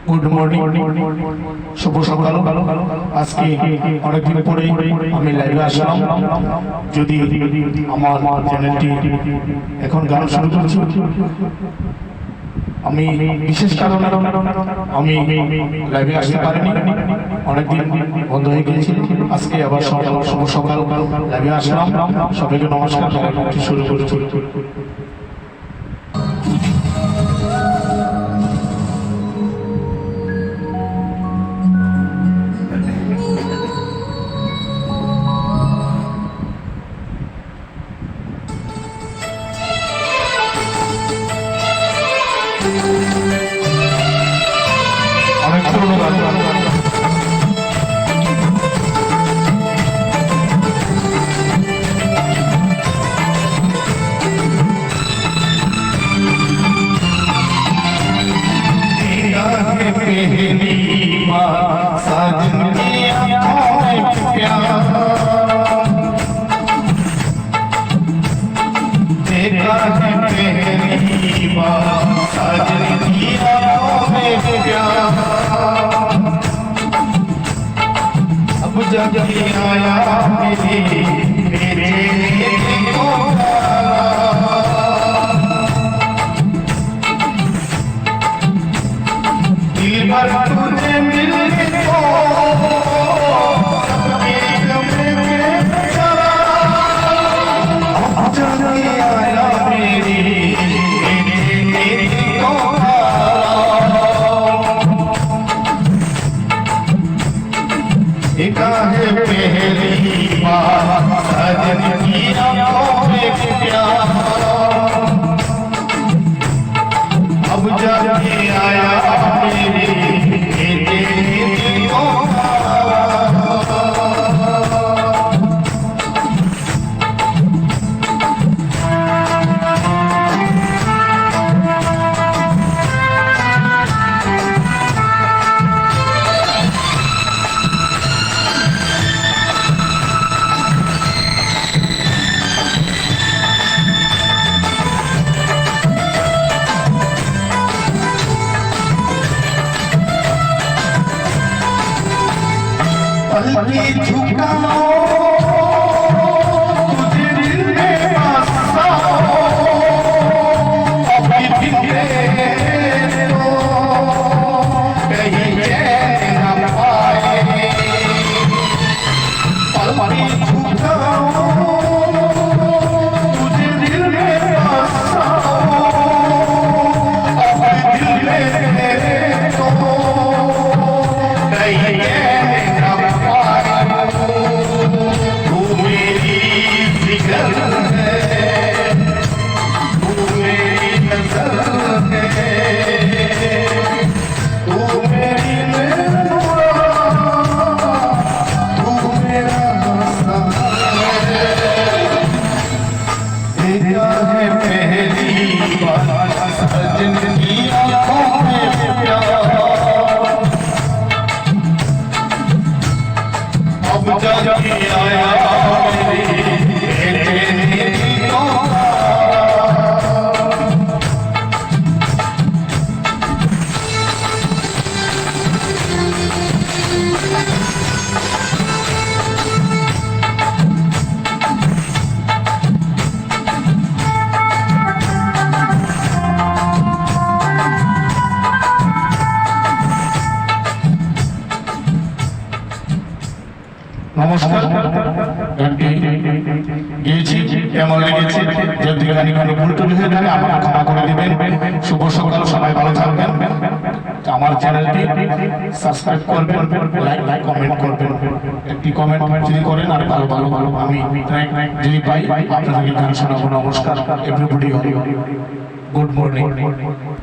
Good morning, শুভ সকাল। আজকে অনেকদিন পরে আমি লাইভে আসলাম। যদি আমার চ্যানেলটি এখন গান শুরু করছি, আমি বিশেষ কারণে আমি লাইভে আসতে পারিনি, অনেকদিন বন্ধ হয়ে গিয়েছিল। আজকে আবার শুভ সকাল লাইভে আসলাম। সবাইকে নমস্কার, শুরু করেছি। অনেক পুরনো গান। पहली बार सजनी आँखें प्यार देखा है, पहली बार सजनी आँखें प्यार। अब जब आया मेरे को तुझे मिलने को आया पहली बार सजनी आँखें प्यार। अब जब आया पलकी झुकाओ, तुझे दिल में बसाओ, अभी बिखरे तो कहीं चैन न पाए। पलकी झुकाओ, तुझे दिल में बसाओ, अभी बिखरे तो कहीं নমস্কার। গানটি গিয়েছি, কেমন লেগেছে? যদি গানটি কোনো ভুল টুল হয়ে থাকে আমাকে ক্ষমা করে দিবেন। শুভ সকাল, সবাই ভালো থাকবেন। আমার চ্যানেলটি সাবস্ক্রাইব করবেন, লাইক কমেন্ট করবেন। একটি কমেন্ট যদি করেন আর ভালো আমি যদি পাই আপনাদেরকে গান শোনাবো। নমস্কার এভরিবডি, গুড মর্নিং।